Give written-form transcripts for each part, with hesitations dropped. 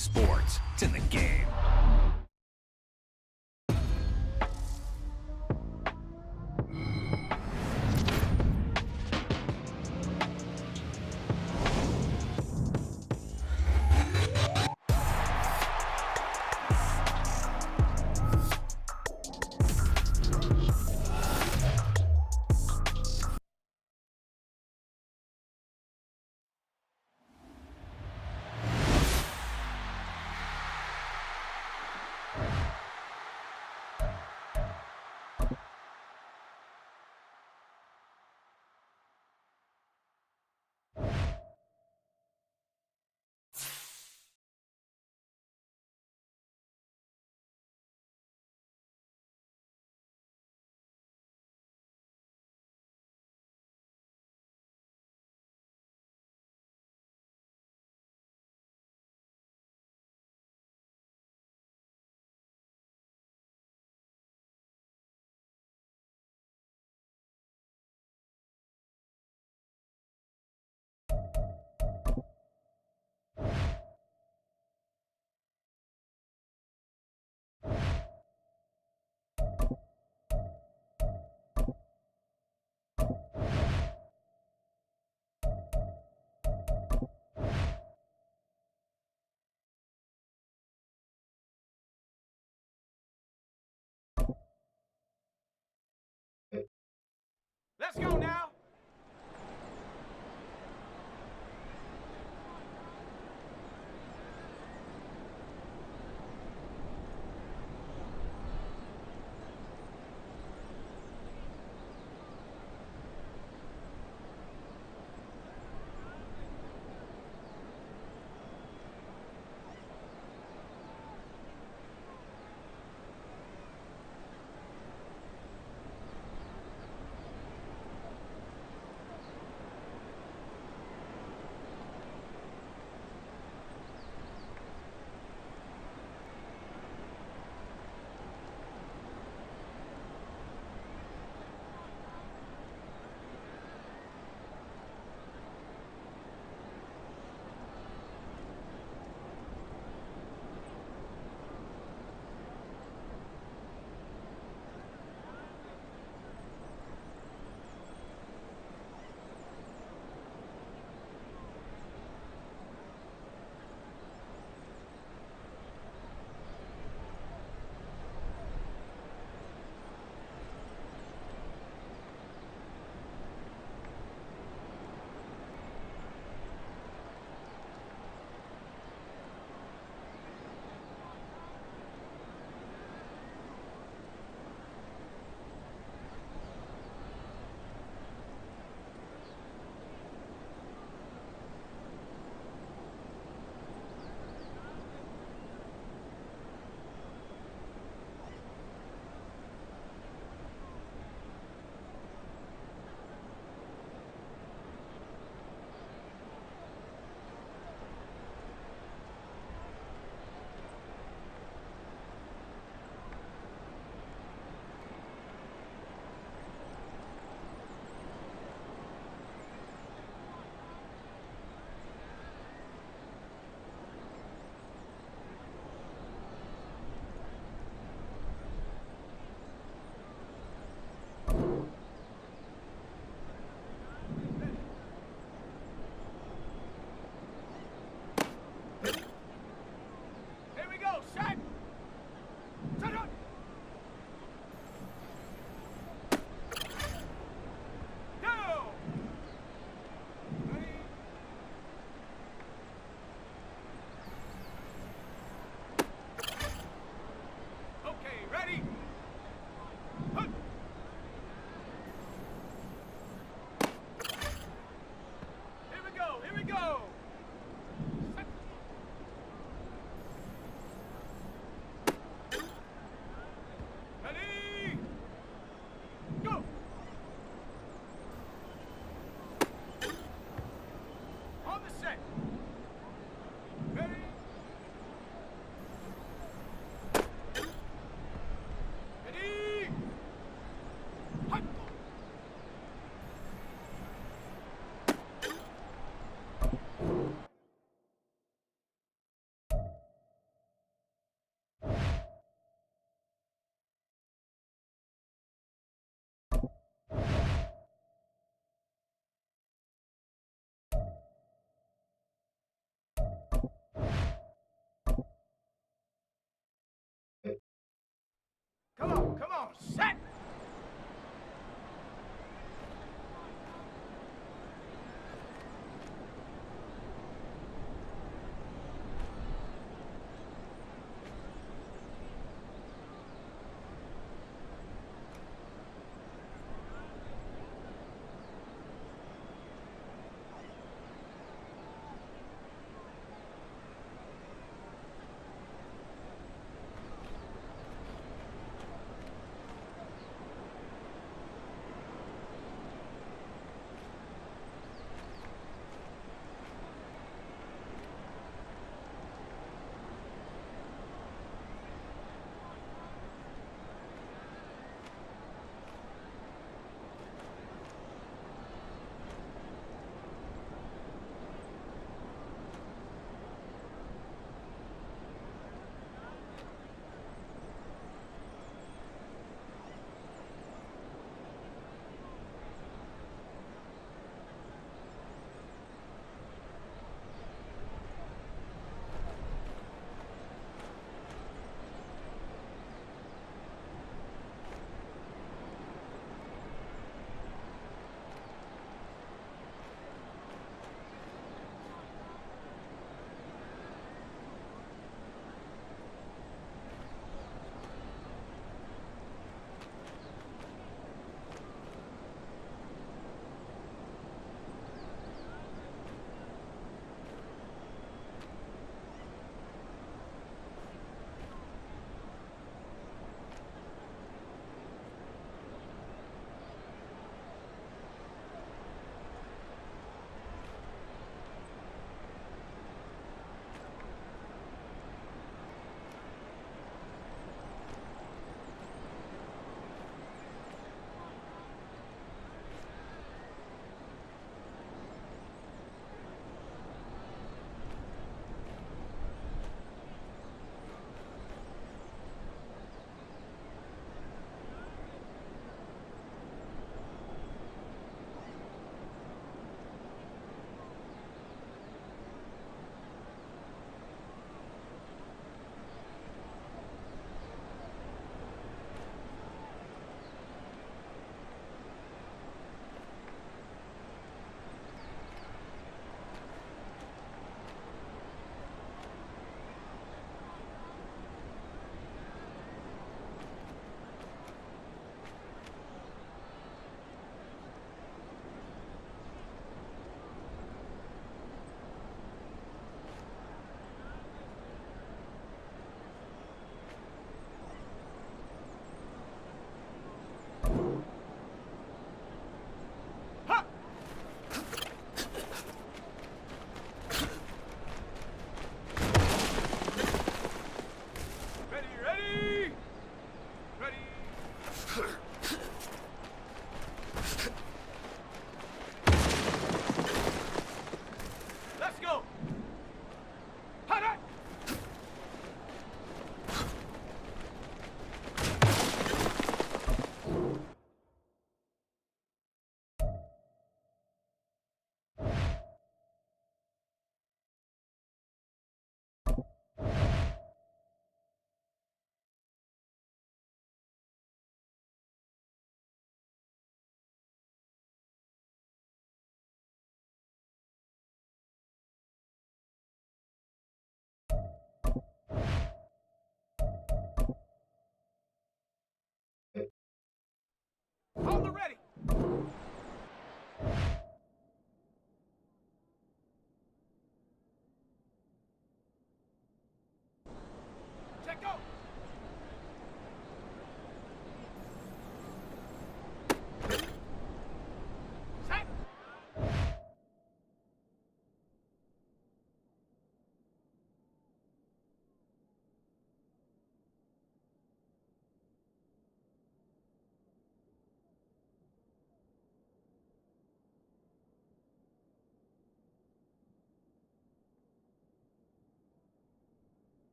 sports. It's in the game.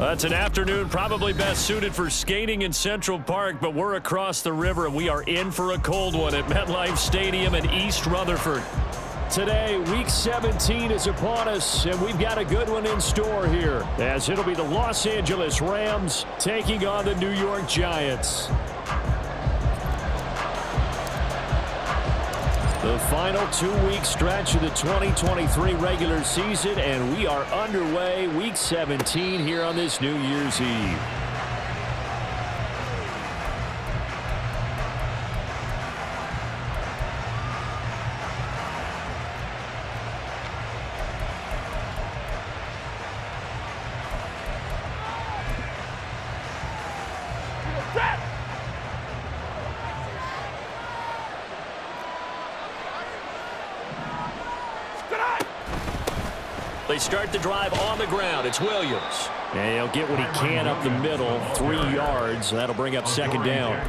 It's an afternoon probably best suited for skating in Central Park, but we're across the river and we are in for a cold one at MetLife Stadium in East Rutherford. Today, Week 17 is upon us, and we've got a good one in store here, as it'll be the Los Angeles Rams taking on the New York Giants. The final 2-week stretch of the 2023 regular season, and we are underway Week 17 here on this New Year's Eve. They start the drive on the ground. It's Williams. And he'll get what he can up the middle, 3 yards. That'll bring up second down.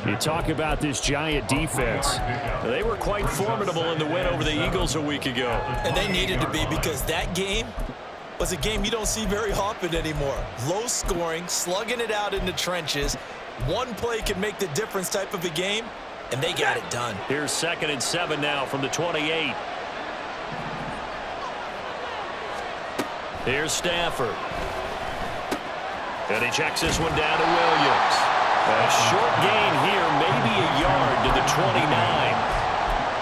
You talk about this Giant defense. They were quite formidable in the win over the Eagles a week ago. And they needed to be, because that game was a game you don't see very often anymore. Low scoring, slugging it out in the trenches. One play can make the difference type of a game, and they got it done. Here's 2nd and 7 now from the 28. Here's Stafford. And he checks this one down to Williams. A short gain here, maybe a yard to the 29.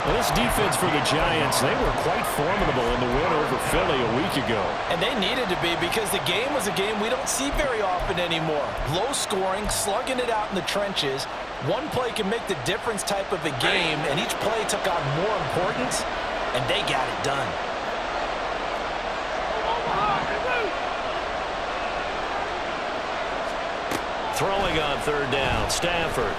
Well, this defense for the Giants, they were quite formidable in the win over Philly a week ago. And they needed to be, because the game was a game we don't see very often anymore. Low scoring, slugging it out in the trenches. One play can make the difference type of a game, and each play took on more importance, and they got it done. Throwing on 3rd down, Stafford.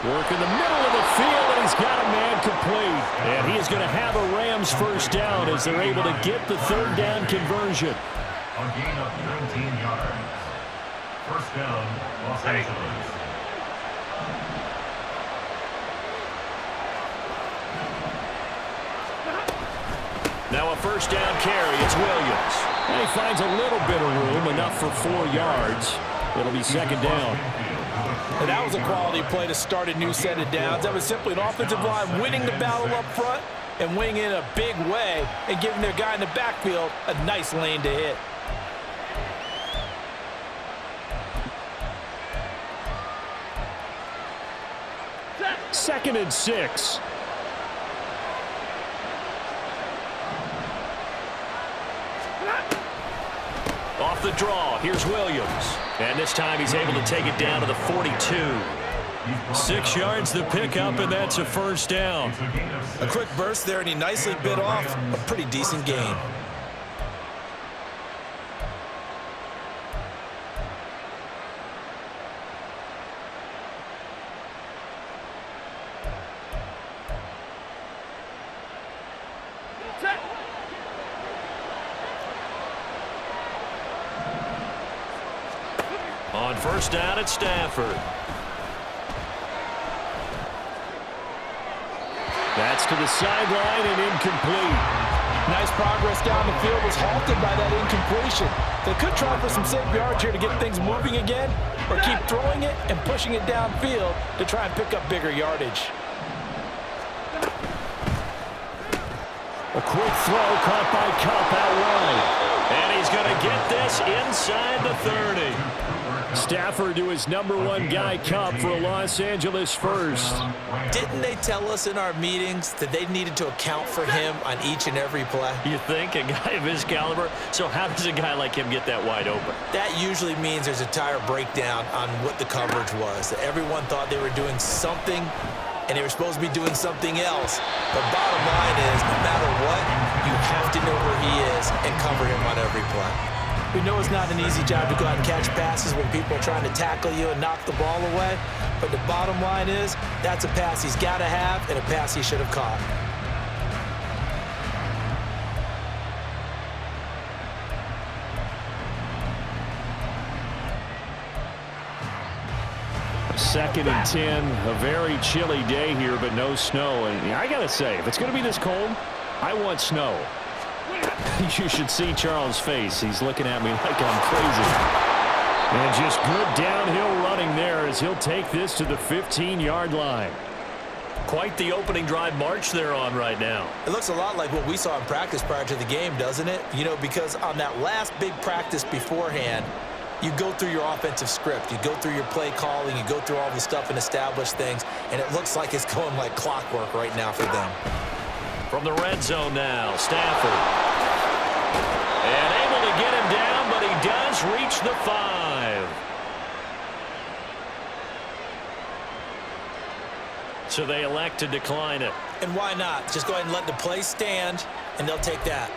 Work in the middle of the field, and he's got a man complete. And he is going to have a Rams first down as they're able to get the 3rd down conversion. A gain of 19 yards. First down, Los Angeles. Now a first down carry. It's Williams. And he finds a little bit of room, enough for 4 yards. It'll be second down. And that was a quality play to start a new set of downs. That was simply an offensive line winning the battle up front and winning in a big way and giving their guy in the backfield a nice lane to hit. Second and 6. Off the draw, here's Williams. And this time he's able to take it down to the 42. 6 yards the pickup, and that's a first down. A quick burst there, and he nicely bit off a pretty decent gain. On first down at Stafford. That's to the sideline and incomplete. Nice progress down the field, was halted by that incompletion. They could try for some safe yards here to get things moving again, or keep throwing it and pushing it downfield to try and pick up bigger yardage. A quick throw caught by Kupp out wide. And he's going to get this inside the 30. Stafford to his #1 guy, Kupp, for a Los Angeles first. Didn't they tell us in our meetings that they needed to account for him on each and every play? You think? A guy of his caliber? So how does a guy like him get that wide open? That usually means there's a tire breakdown on what the coverage was. That everyone thought they were doing something, and they were supposed to be doing something else. But bottom line is, no matter what, you have to know where he is and cover him on every play. We know it's not an easy job to go out and catch passes when people are trying to tackle you and knock the ball away. But the bottom line is, that's a pass he's got to have and a pass he should have caught. 2nd and 10. A very chilly day here, but no snow. And I got to say, if it's going to be this cold, I want snow. You should see Charles' face. He's looking at me like I'm crazy. And just good downhill running there as he'll take this to the 15-yard line. Quite the opening drive march they're on right now. It looks a lot like what we saw in practice prior to the game, doesn't it? You know, because on that last big practice beforehand, you go through your offensive script. You go through your play calling. You go through all the stuff and establish things. And it looks like it's going like clockwork right now for them. From the red zone now, Stafford. And able to get him down, but he does reach the 5. So they elect to decline it. And why not? Just go ahead and let the play stand, and they'll take that.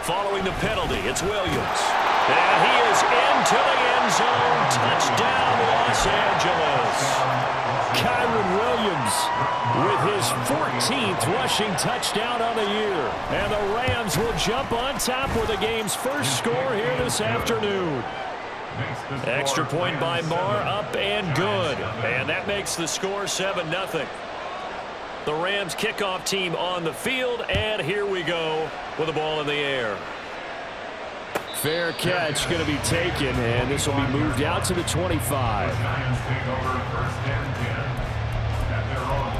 Following the penalty, it's Williams. And he is into the end zone. Touchdown, Los Angeles. Kyron Williams with his 14th rushing touchdown on the year. And the Rams will jump on top with the game's first score here this afternoon. Extra point by Marr, up and good. And that makes the score 7-0. The Rams kickoff team on the field, and here we go with the ball in the air. Fair catch going to be taken, and this will be moved out to the 25. The Giants take over first and 10 at their own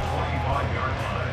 25-yard line.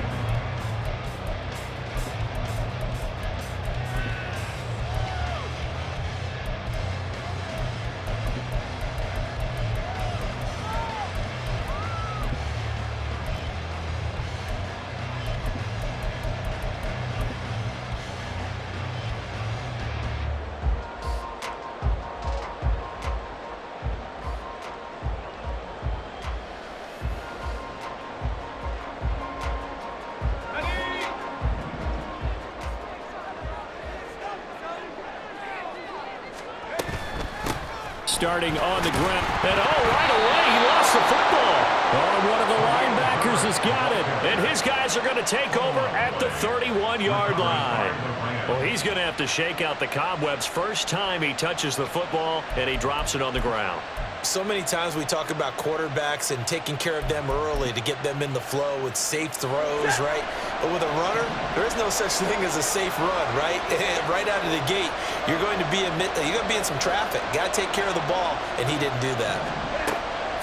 Starting on the ground. And right away, he lost the football. Oh, and one of the linebackers has got it. And his guys are going to take over at the 31-yard line. Well, he's going to have to shake out the cobwebs first time he touches the football, and he drops it on the ground. So many times we talk about quarterbacks and taking care of them early to get them in the flow with safe throws, right? But with a runner, there is no such thing as a safe run, right? Right out of the gate, you're going to be in some traffic. Got to take care of the ball, and he didn't do that.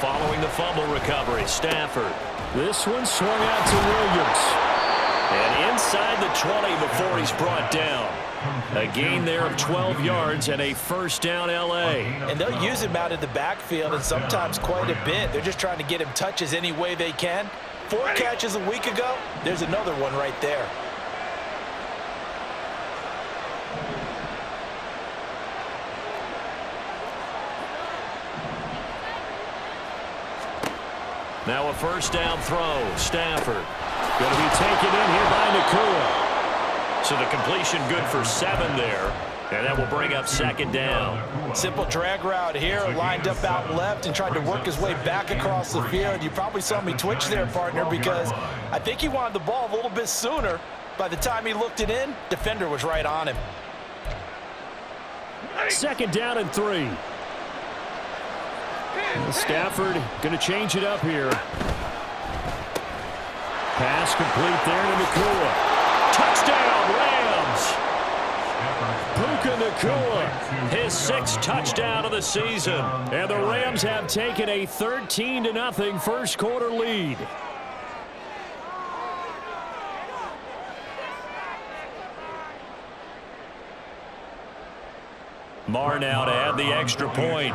Following the fumble recovery, Stafford. This one swung out to Williams. And inside the 20 before he's brought down. A gain there of 12 yards and a first down L.A. And they'll use him out of the backfield, and sometimes quite a bit. They're just trying to get him touches any way they can. 4 catches a week ago, there's another one right there. Now a first down throw. Stafford going to be taken in here by Nakua. So the completion good for 7 there. And that will bring up second down. Simple drag route here, lined up out left and tried to work his way back across the field. You probably saw me twitch there, partner, because I think he wanted the ball a little bit sooner. By the time he looked it in, defender was right on him. Second down and 3. Stafford going to change it up here. Pass complete there to Nakua. Touchdown, Rams! Puka Nakua, his 6th touchdown of the season. And the Rams have taken a 13-0 first quarter lead. Marr now to add the extra point.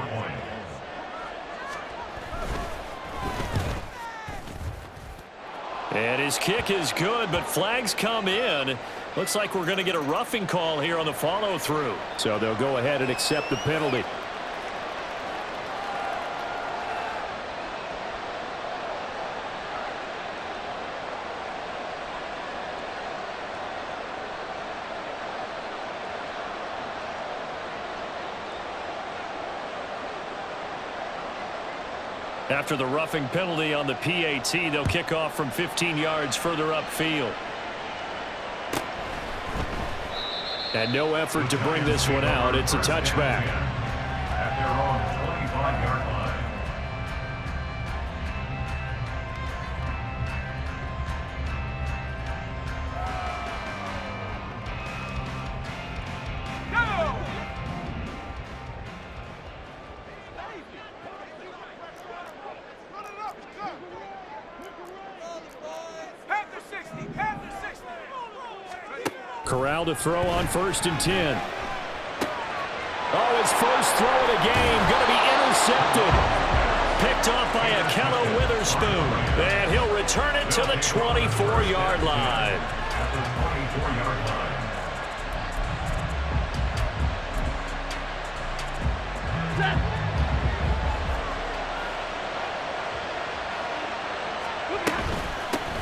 And his kick is good, but flags come in. Looks like we're going to get a roughing call here on the follow-through. So they'll go ahead and accept the penalty. After the roughing penalty on the PAT, they'll kick off from 15 yards further upfield. And no effort to bring this one out. It's a touchback. At their own 25-yard line. Corral to throw on 1st and 10. Oh, his first throw of the game going to be intercepted. Picked off by Akello Witherspoon. And he'll return it to the 24-yard line. At the 24-yard line.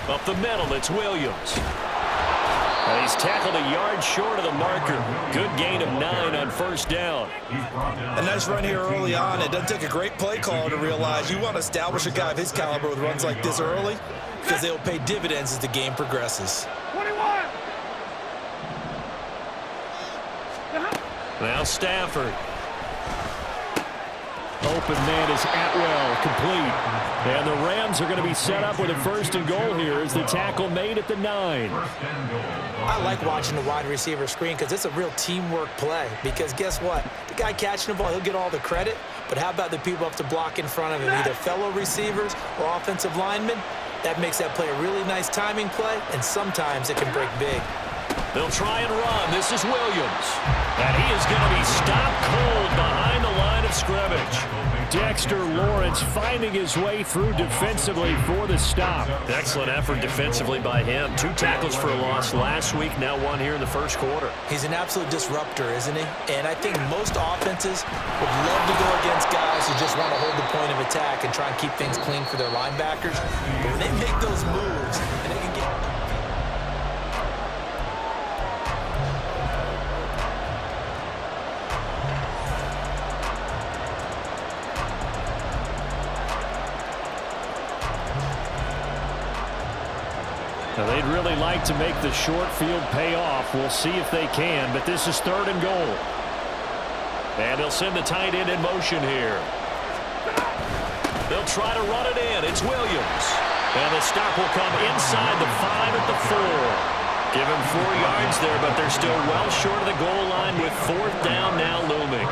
Up the middle, it's Williams. And he's tackled a yard short of the marker. Good gain of 9 on 1st down. A nice run here early on. It doesn't take a great play caller to realize you want to establish a guy of his caliber with runs like this early because they'll pay dividends as the game progresses. 21. Now Stafford. Open man is Atwell, complete. And the Rams are going to be set up with a 1st and goal here as the tackle made at the 9. I like watching the wide receiver screen because it's a real teamwork play. Because guess what? The guy catching the ball, he'll get all the credit. But how about the people up to block in front of him, either fellow receivers or offensive linemen? That makes that play a really nice timing play, and sometimes it can break big. They'll try and run. This is Williams. And he is going to be stopped cold behind the line of scrimmage. Dexter Lawrence finding his way through defensively for the stop. Excellent effort defensively by him. 2 tackles for a loss last week, now 1 here in the 1st quarter. He's an absolute disruptor, isn't he? And I think most offenses would love to go against guys who just want to hold the point of attack and try and keep things clean for their linebackers. But when they make those moves and they can get... Now they'd really like to make the short field pay off. We'll see if they can, but this is 3rd and goal. And they'll send the tight end in motion here. They'll try to run it in. It's Williams. And the stop will come inside the 5 at the 4. Give him 4 yards there, but they're still well short of the goal line with 4th down now looming.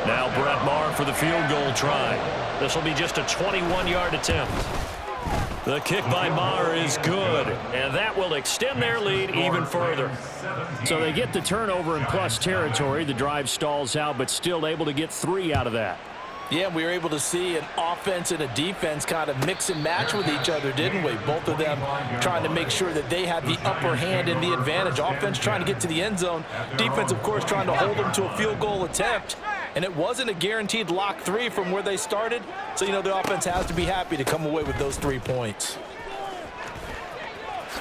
Now Brett Maher for the field goal try. This will be just a 21-yard attempt. The kick by Maher is good, and that will extend their lead even further. So they get the turnover in plus territory. The drive stalls out, but still able to get 3 out of that. Yeah, we were able to see an offense and a defense kind of mix and match with each other, didn't we? Both of them trying to make sure that they had the upper hand and the advantage. Offense trying to get to the end zone. Defense, of course, trying to hold them to a field goal attempt. And it wasn't a guaranteed lock 3 from where they started. So, you know, the offense has to be happy to come away with those 3 points.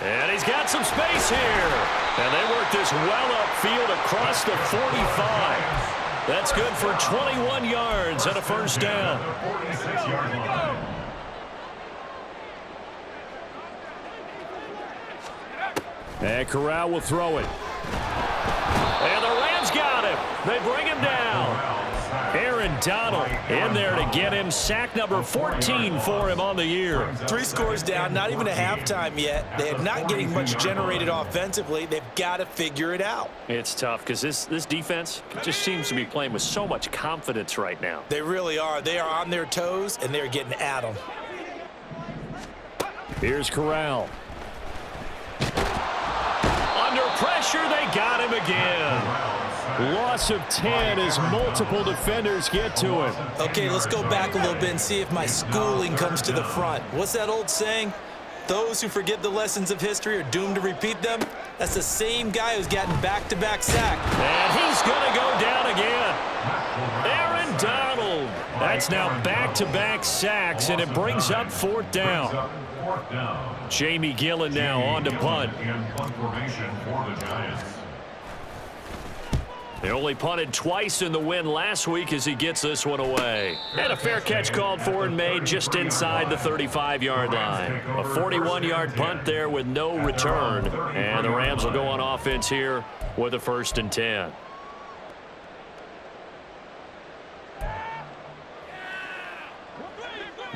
And he's got some space here. And they work this well upfield across the 45. That's good for 21 yards and a 1st down. 46-yard line. And Corral will throw it. And the Rams got him. They bring him down. Aaron Donald in there to get him. Sack number 14 for him on the year. 3 scores down, not even a halftime yet. They're not getting much generated offensively. They've got to figure it out. It's tough because this defense just seems to be playing with so much confidence right now. They really are. They are on their toes, and they're getting at them. Here's Corral. Under pressure, they got him again. Loss of 10 as multiple defenders get to him. Okay, let's go back a little bit and see if my schooling comes to the front. What's that old saying? Those who forget the lessons of history are doomed to repeat them. That's the same guy who's gotten back-to-back sack. And he's going to go down again. Aaron Donald. That's now back-to-back sacks, and it brings up 4th down. Jamie Gillen now on to punt. In punt formation for the Giants. He only punted twice in the win last week as he gets this one away. And a fair catch called for and made just inside the 35-yard line. A 41-yard punt there with no return. And the Rams will go on offense here with a 1st and 10.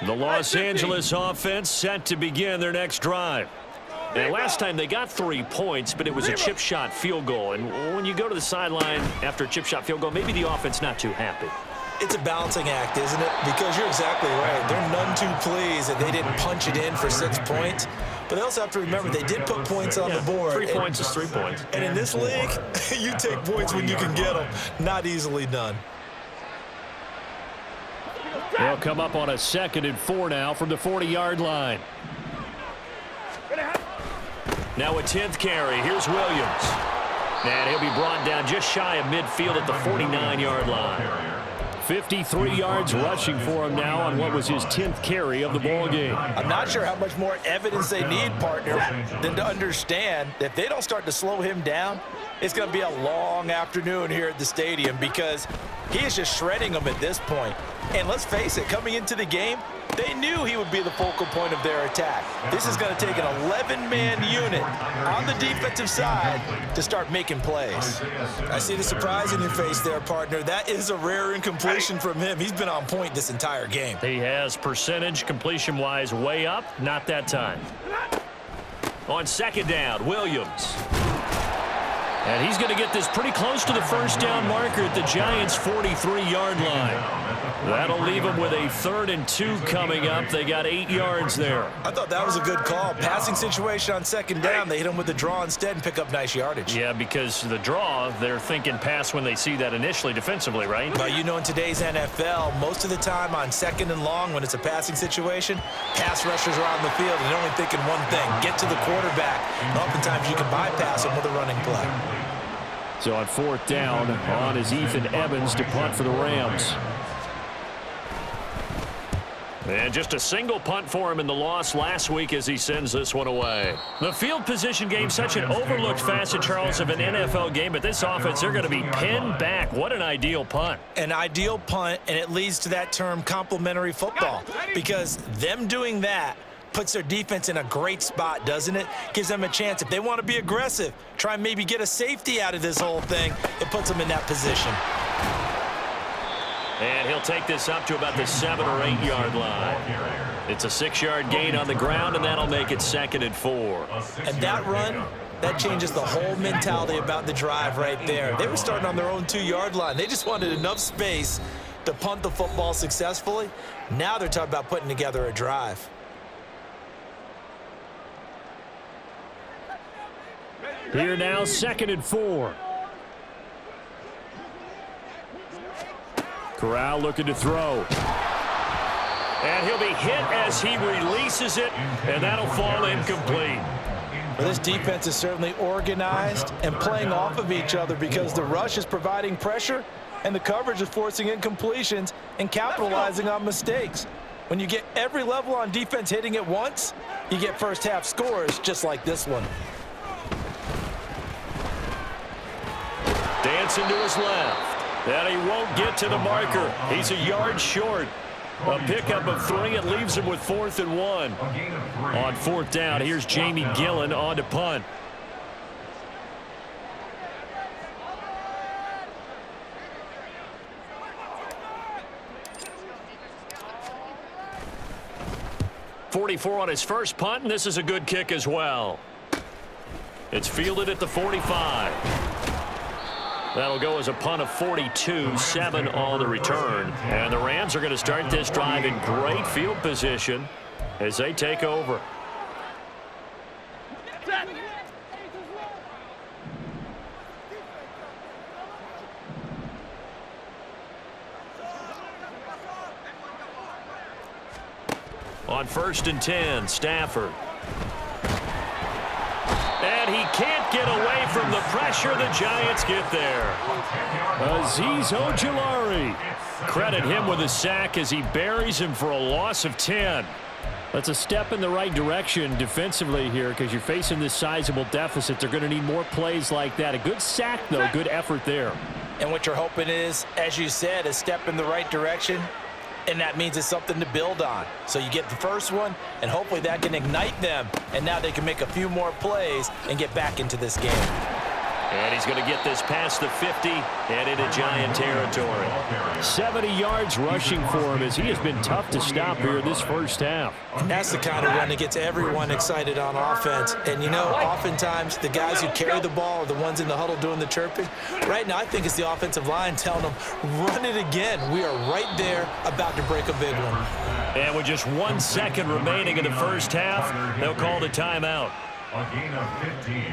The Los Angeles offense set to begin their next drive. And last time they got 3 points, but it was a chip shot field goal. And when you go to the sideline after a chip shot field goal, maybe the offense not too happy. It's a balancing act, isn't it? Because you're exactly right. They're none too pleased that they didn't punch it in for 6 points. But they also have to remember they did put points on the board. 3 points is 3 points. And in this league, you take points when you can get them. Not easily done. They'll come up on a 2nd and 4 now from the 40-yard line. Now a 10th carry. Here's Williams. And he'll be brought down just shy of midfield at the 49-yard line. 53 yards rushing for him now on what was his 10th carry of the ball game. I'm not sure how much more evidence they need, partner, than to understand that if they don't start to slow him down, it's going to be a long afternoon here at the stadium because he is just shredding them at this point. And let's face it, coming into the game, they knew he would be the focal point of their attack. This is going to take an 11-man unit on the defensive side to start making plays. I see the surprise in your face there, partner. That is a rare incompletion from him. He's been on point this entire game. He has percentage completion-wise way up. Not that time. On 2nd down, Williams. And he's going to get this pretty close to the 1st down marker at the Giants' 43-yard line. That'll leave them with a 3rd and 2 coming up. They got 8 yards there. I thought that was a good call. Passing situation on 2nd down. They hit him with the draw instead and pick up nice yardage. Yeah, because the draw, they're thinking pass when they see that initially defensively, right? But you know, in today's NFL, most of the time on 2nd and long when it's a passing situation, pass rushers are on the field and they're only thinking one thing, get to the quarterback. And oftentimes you can bypass them with a running play. So on 4th down, on is Ethan Evans to punt for the Rams. And just a single punt for him in the loss last week as he sends this one away. The field position game, such an overlooked facet, Charles, of an NFL game, but this offense, they're going to be pinned back. What an ideal punt. An ideal punt, and it leads to that term complementary football, because them doing that puts their defense in a great spot, doesn't it? Gives them a chance. If they want to be aggressive, try and maybe get a safety out of this whole thing, it puts them in that position. And he'll take this up to about the 7 or 8 yard line. It's a 6-yard gain on the ground, and that'll make it 2nd and 4. And that run, that changes the whole mentality about the drive right there. They were starting on their own 2-yard line. They just wanted enough space to punt the football successfully. Now they're talking about putting together a drive. Here now, 2nd and 4. Corral looking to throw. And he'll be hit as he releases it, and that'll fall incomplete. Well, this defense is certainly organized and playing off of each other because the rush is providing pressure and the coverage is forcing incompletions and capitalizing on mistakes. When you get every level on defense hitting at once, you get first half scores just like this one. Dancing to his left. And he won't get to the marker. He's a yard short. A pickup of 3. It leaves him with 4th and 1. On 4th down, here's Jamie Gillen on to punt. .44 on his first punt, and this is a good kick as well. It's fielded at the 45. That'll go as a punt of 42, 7 on the return. And the Rams are going to start this drive in great field position as they take over. On 1st and 10, Stafford. And he can't get away from the pressure. The Giants get there. Azeez Ojulari. Credit him with a sack as he buries him for a loss of 10. That's a step in the right direction defensively here because you're facing this sizable deficit. They're going to need more plays like that. A good sack, though. Good effort there. And what you're hoping is, as you said, a step in the right direction, and that means it's something to build on. So you get the first one, and hopefully that can ignite them, and now they can make a few more plays and get back into this game. And he's going to get this past the 50 and into Giant territory. 70 yards rushing for him as he has been tough to stop here this first half. And that's the kind of run that gets everyone excited on offense. And, you know, oftentimes the guys who carry the ball are the ones in the huddle doing the chirping. Right now, I think it's the offensive line telling them, run it again. We are right there about to break a big one. And with just 1 second remaining in the first half, they'll call the timeout. A gain of 15.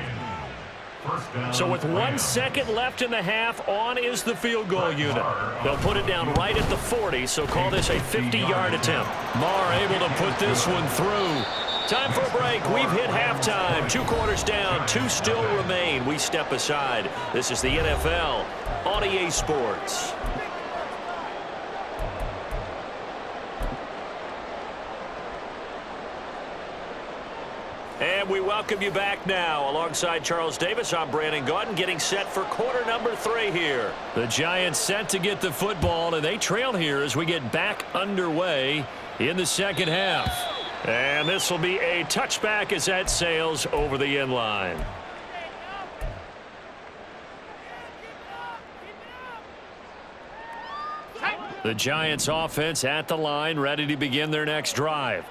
First down. So with 1 second left in the half, on is the field goal unit. They'll put it down right at the 40, so call this a 50-yard attempt. Marr able to put this one through. Time for a break. We've hit halftime. 2 quarters down, 2 still remain. We step aside. This is the NFL on EA Sports. And we welcome you back now. Alongside Charles Davis, I'm Brandon Gaudin, getting set for quarter number 3 here. The Giants set to get the football, and they trail here as we get back underway in the second half. And this will be a touchback as that sails over the end line. The Giants offense at the line, ready to begin their next drive.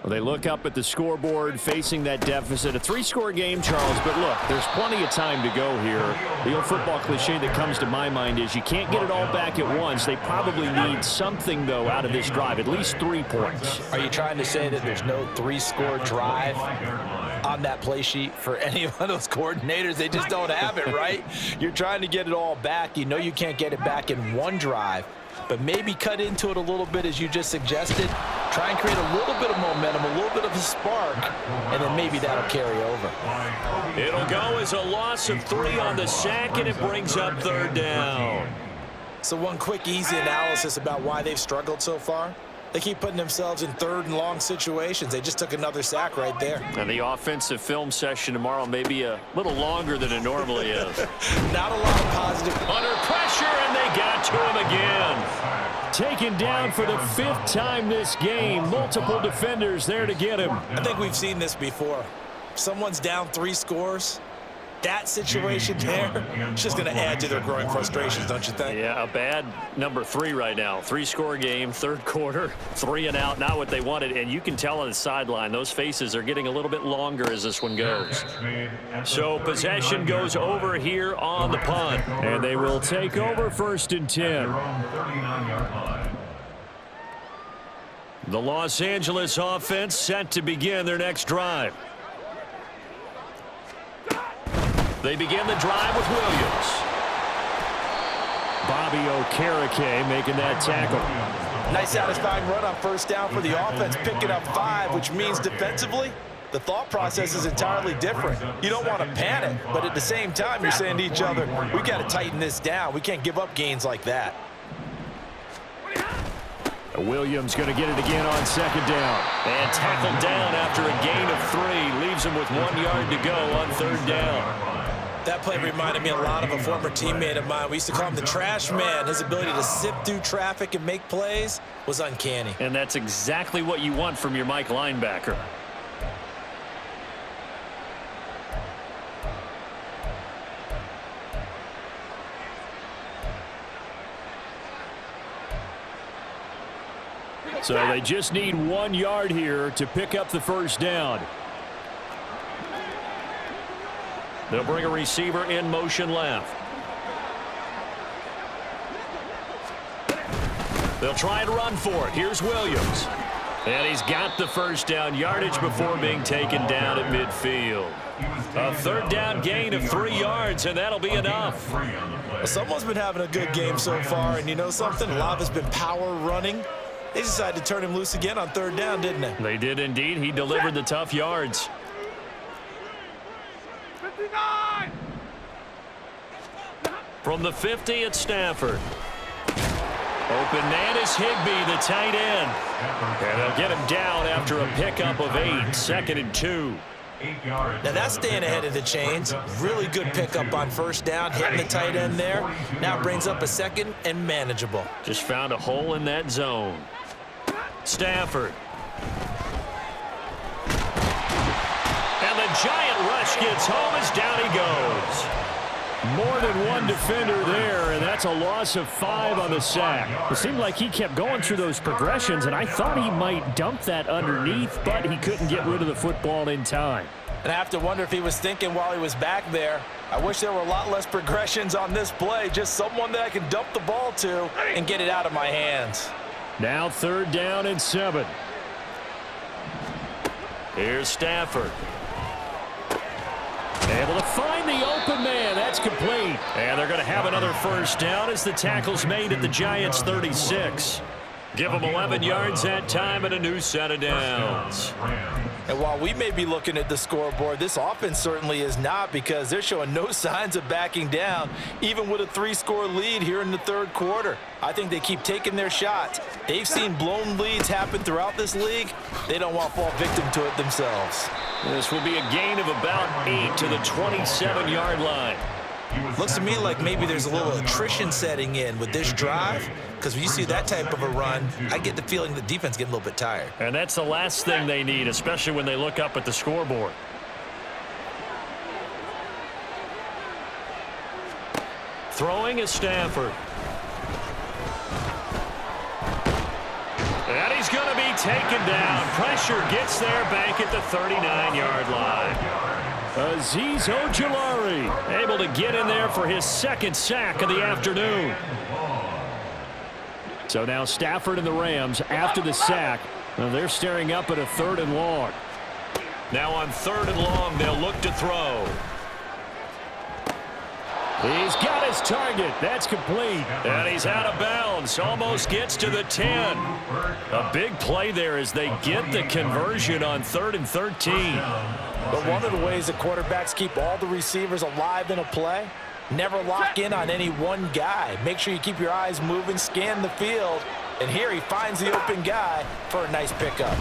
Well, they look up at the scoreboard facing that deficit. A 3-score game, Charles, but look, there's plenty of time to go here. The old football cliche that comes to my mind is you can't get it all back at once. They probably need something, though, out of this drive, at least 3 points. Are you trying to say that there's no 3-score drive on that play sheet for any of those coordinators? They just don't have it, right? You're trying to get it all back. You know you can't get it back in one drive, but maybe cut into it a little bit as you just suggested. Try and create a little bit of momentum, a little bit of a spark, and then maybe that'll carry over. It'll go as a loss of 3 on the sack, and it brings up 3rd down. So one quick, easy analysis about why they've struggled so far. They keep putting themselves in 3rd and long situations. They just took another sack right there. And the offensive film session tomorrow may be a little longer than it normally is. Not a lot of positive. Under pressure, and they got to him again. Taken down for the 5th time this game. Multiple defenders there to get him. I think we've seen this before. Someone's down 3 scores. That situation there, it's just going to add to their growing frustrations, don't you think? Yeah, a bad number 3 right now. 3-score game, 3rd quarter, 3 and out, not what they wanted. And you can tell on the sideline, those faces are getting a little bit longer as this one goes. So possession goes over here on the punt. And they will take over 1st and 10. The Los Angeles offense set to begin their next drive. They begin the drive with Williams. Bobby Okereke making that tackle. Nice satisfying run on 1st down for the offense, picking up 5, which means defensively, the thought process is entirely different. You don't want to panic, but at the same time, you're saying to each other, we got to tighten this down. We can't give up gains like that. Williams going to get it again on 2nd down. And tackled down after a gain of 3. Leaves him with 1 yard to go on 3rd down. That play reminded me a lot of a former teammate of mine. We used to call him the trash man. His ability to sift through traffic and make plays was uncanny. And that's exactly what you want from your Mike linebacker. So they just need 1 yard here to pick up the 1st down. They'll bring a receiver in motion left. They'll try and run for it. Here's Williams. And he's got the 1st down yardage before being taken down at midfield. A 3rd down gain of 3 yards, and that'll be enough. Well, someone's been having a good game so far, and you know something? A lot of it's been power running. They decided to turn him loose again on 3rd down, didn't they? They did indeed. He delivered the tough yards. 59! From the 50, it's Stafford. Open man is Higbee, the tight end. And they'll get him down after a pickup of 8. 2nd and 2. 8 yards. Now that's staying ahead of the chains. Really good pickup on first down, hitting the tight end there. Now brings up a second and manageable. Just found a hole in that zone. Stafford. And the giant rush gets home as down he goes. More than one defender there, and that's a loss of 5 on the sack. It seemed like he kept going through those progressions, and I thought he might dump that underneath, but he couldn't get rid of the football in time. And I have to wonder if he was thinking while he was back there, I wish there were a lot less progressions on this play, just someone that I can dump the ball to and get it out of my hands. Now 3rd down and 7. Here's Stafford. Able to find the open man. That's complete. And they're going to have another first down as the tackle's made at the Giants' 36. Give them 11 yards that time and a new set of downs. And while we may be looking at the scoreboard, this offense certainly is not, because they're showing no signs of backing down, even with a 3-score lead here in the 3rd quarter. I think they keep taking their shots. They've seen blown leads happen throughout this league. They don't want to fall victim to it themselves. This will be a gain of about 8 to the 27-yard line. Looks to me like maybe there's a little attrition setting in with this drive, because when you see that type of a run, I get the feeling the defense getting a little bit tired. And that's the last thing they need, especially when they look up at the scoreboard. Throwing is Stafford. And he's going to be taken down. Pressure gets there back at the 39-yard line. Azeez Ojulari able to get in there for his 2nd sack of the afternoon. So now Stafford and the Rams, after the sack, they're staring up at a 3rd and long. Now on 3rd and long, they'll look to throw. He's got his target. That's complete. And he's out of bounds. Almost gets to the 10. A big play there as they get the conversion on 3rd and 13. But one of the ways the quarterbacks keep all the receivers alive in a play, never lock in on any one guy. Make sure you keep your eyes moving, scan the field. And here he finds the open guy for a nice pickup.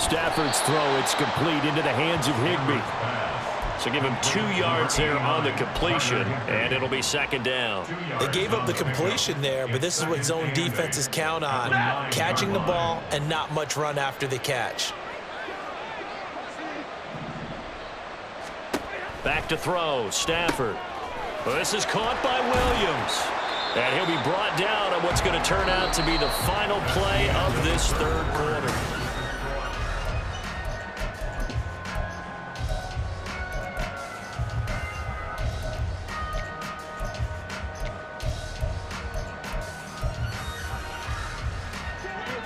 Stafford's throw, it's complete into the hands of Higbee. So give him 2 yards there on the completion, and it'll be 2nd down. They gave up the completion there, but this is what zone defenses count on, catching the ball and not much run after the catch. Back to throw, Stafford. This is caught by Williams. And he'll be brought down on what's going to turn out to be the final play of this 3rd quarter.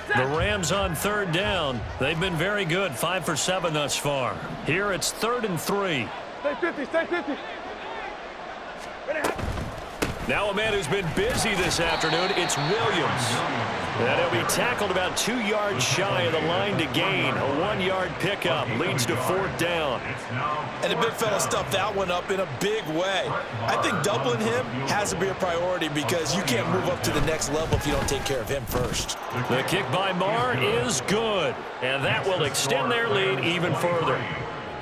The Rams on 3rd down. They've been very good, 5 for 7 thus far. Here it's 3rd and 3. Stay 50, stay 50. Now a man who's been busy this afternoon, it's Williams. And he'll be tackled about 2 yards shy of the line to gain. A 1-yard pickup leads to 4th down. And the big fella stuffed that one up in a big way. I think doubling him has to be a priority, because you can't move up to the next level if you don't take care of him first. The kick by Marr is good, and that will extend their lead even further.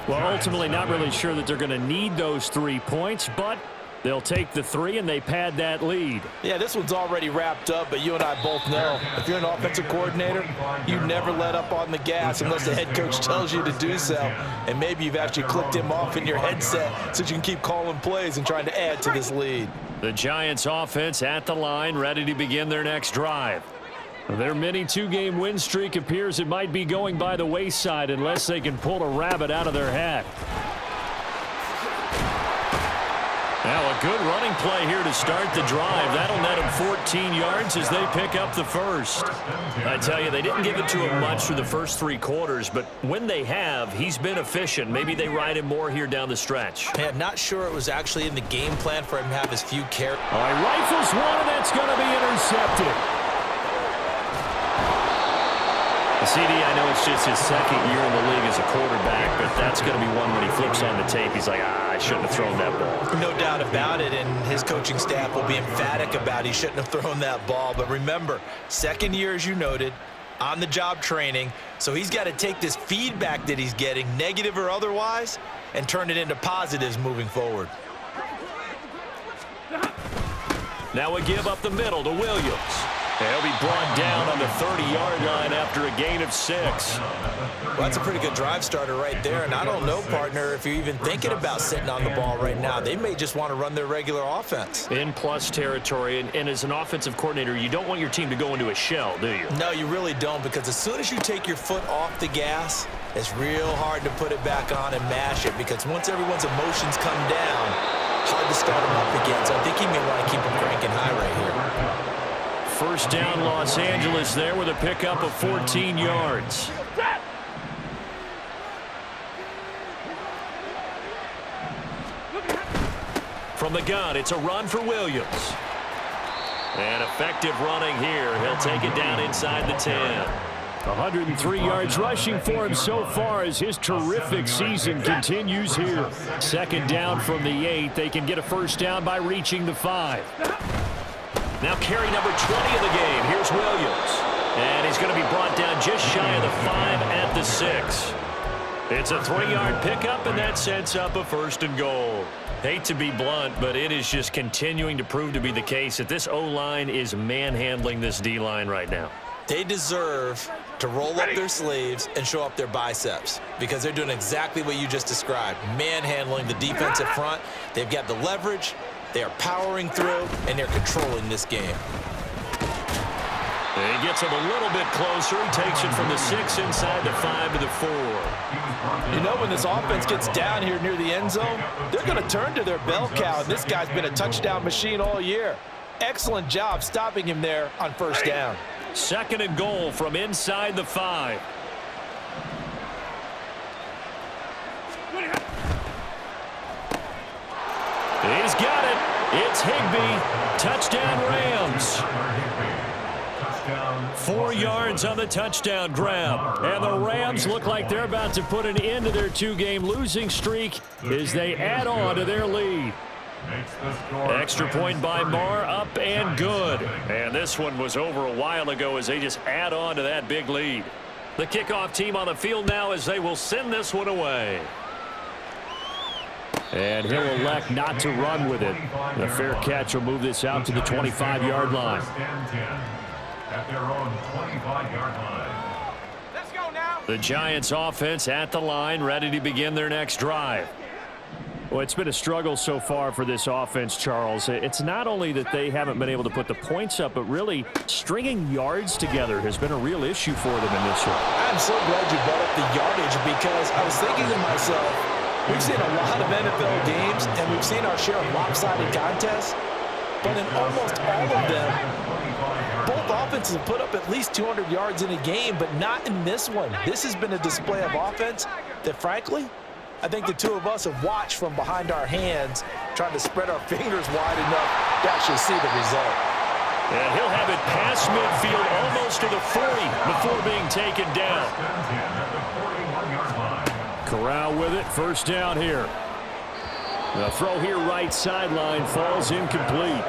Well, ultimately not really sure that they're going to need those 3 points, but they'll take the 3 and they pad that lead. Yeah, this one's already wrapped up, but you and I both know if you're an offensive coordinator, you never let up on the gas unless the head coach tells you to do so. And maybe you've actually clicked him off in your headset so you can keep calling plays and trying to add to this lead. The Giants offense at the line, ready to begin their next drive. Their mini 2-game win streak appears it might be going by the wayside unless they can pull a rabbit out of their hat. Now a good running play here to start the drive. That'll net them 14 yards as they pick up the first. I tell you, they didn't give it to him much through the first 3 quarters, but when they have, he's been efficient. Maybe they ride him more here down the stretch. Man, not sure it was actually in the game plan for him to have his few carries. All right, rifles one, and that's going to be intercepted. CD, I know it's just his 2nd year in the league as a quarterback, but that's going to be one when he flips on the tape. He's like, I shouldn't have thrown that ball. No doubt about it, and his coaching staff will be emphatic about he shouldn't have thrown that ball. But remember, 2nd year, as you noted, on-the-job training, so he's got to take this feedback that he's getting, negative or otherwise, and turn it into positives moving forward. Now a give up the middle to Williams. He'll be brought down on the 30-yard line after a gain of 6. Well, that's a pretty good drive starter right there, and I don't know, partner, if you're even thinking about sitting on the ball right now. They may just want to run their regular offense. In plus territory, and as an offensive coordinator, you don't want your team to go into a shell, do you? No, you really don't, because as soon as you take your foot off the gas, it's real hard to put it back on and mash it, because once everyone's emotions come down, hard to start them up again. So I think he may want to keep them cranking high right here. First down, Los Angeles there with a pickup of 14 yards. From the gun, it's a run for Williams. And effective running here. He'll take it down inside the 10. 103 yards rushing for him so far as his terrific season continues here. Second down from the 8. They can get a first down by reaching the 5. Now carry number 20 of the game. Here's Williams. And he's going to be brought down just shy of the 5 at the 6. It's a 3-yard pickup, and that sets up a first and goal. Hate to be blunt, but it is just continuing to prove to be the case that this O-line is manhandling this D-line right now. They deserve to roll up their sleeves and show up their biceps, because they're doing exactly what you just described, manhandling the defensive front. They've got the leverage. They are powering through, and they're controlling this game. He gets him a little bit closer. He takes it from the 6 inside the 5 to the 4. You know, when this offense gets down here near the end zone, they're going to turn to their bell cow, and this guy's been a touchdown machine all year. Excellent job stopping him there on first down. Second and goal from inside the 5. He's got it. It's Higbee. Touchdown, Rams. 4 yards on the touchdown grab. And the Rams look like they're about to put an end to their 2-game losing streak as they add on to their lead. Extra point by Marr, up and good. And this one was over a while ago as they just add on to that big lead. The kickoff team on the field now as they will send this one away. And he'll elect not to run with it. A fair catch will move this out to the 25-yard line. At their own 25-yard line. Let's go now. The Giants offense at the line, ready to begin their next drive. Well, it's been a struggle so far for this offense, Charles. It's not only that they haven't been able to put the points up, but really stringing yards together has been a real issue for them in this one. I'm so glad you brought up the yardage, because I was thinking to myself, we've seen a lot of NFL games, and we've seen our share of lopsided contests, but in almost all of them, both offenses have put up at least 200 yards in a game, but not in this one. This has been a display of offense that, frankly, I think the two of us have watched from behind our hands, trying to spread our fingers wide enough to actually see the result. And he'll have it past midfield almost to the 40 before being taken down. Corral with it, first down here. The throw here right sideline falls incomplete.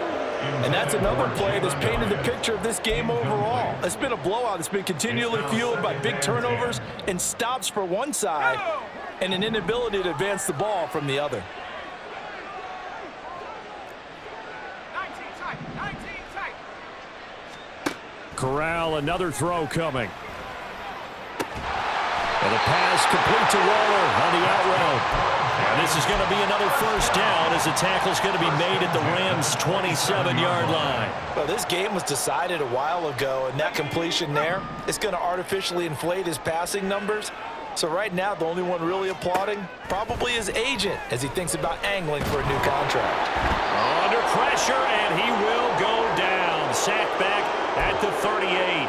And that's another play that's painted the picture of this game overall. It's been a blowout. It's been continually fueled by big turnovers and stops for one side and an inability to advance the ball from the other. 19 tight. Corral, another throw coming. And the pass complete to Waller on the out route. And this is going to be another first down as the tackle's going to be made at the Rams' 27-yard line. Well, this game was decided a while ago, and that completion there is going to artificially inflate his passing numbers. So right now, the only one really applauding probably his agent as he thinks about angling for a new contract. Under pressure, and he will go down. Sacked back at the 38.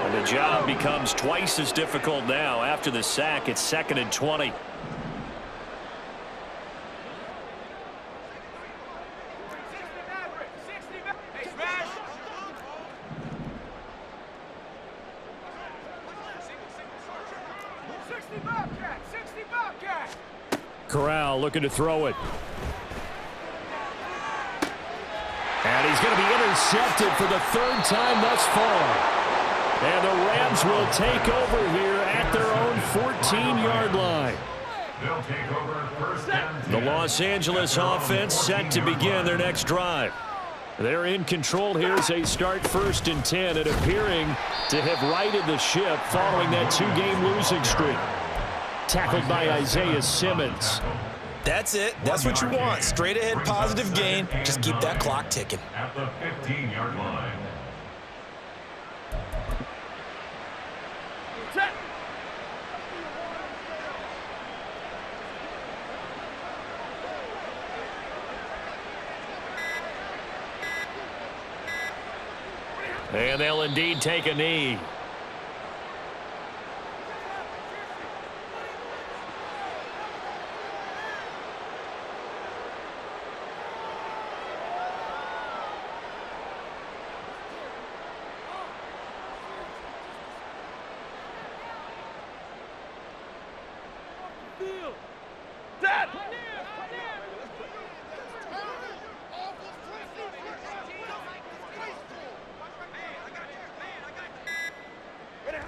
And the job becomes twice as difficult now. After the sack, it's 2nd and 20. Corral looking to throw it. And And he's going to be intercepted for the third time thus far. And the Rams will take over here at their own 14-yard line. They'll take over first and 10. The Los Angeles offense set to begin their next drive. They're in control here as they start 1st and 10 and appearing to have righted the ship following that 2-game losing streak. Tackled by Isaiah Simmons. That's it. That's what you want. Straight ahead positive gain. Just keep that clock ticking. At the 15-yard line. And they'll indeed take a knee.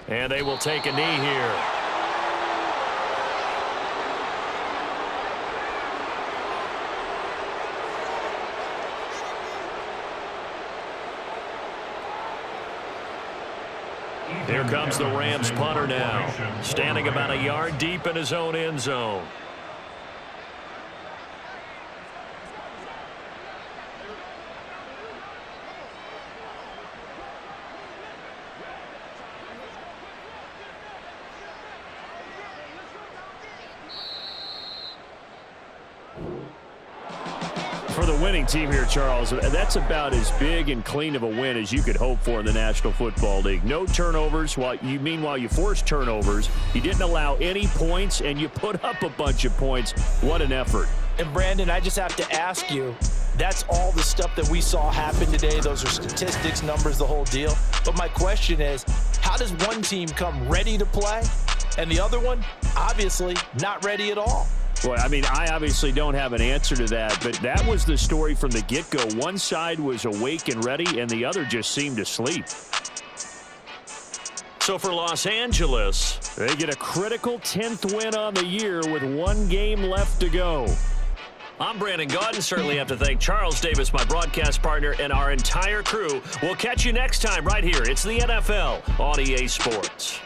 And they will take a knee here. Here comes the Rams punter now, standing about a yard deep in his own end zone. For the winning team here, Charles, that's about as big and clean of a win as you could hope for in the National Football League. No turnovers. Meanwhile, you forced turnovers. You didn't allow any points, and you put up a bunch of points. What an effort. And, Brandon, I just have to ask you, that's all the stuff that we saw happen today. Those are statistics, numbers, the whole deal. But my question is, how does one team come ready to play, and the other one, obviously, not ready at all? Boy, I mean, I obviously don't have an answer to that, but that was the story from the get-go. One side was awake and ready, and the other just seemed asleep. So for Los Angeles, they get a critical 10th win on the year with 1 game left to go. I'm Brandon Gaudin. Certainly have to thank Charles Davis, my broadcast partner, and our entire crew. We'll catch you next time right here. It's the NFL on EA Sports.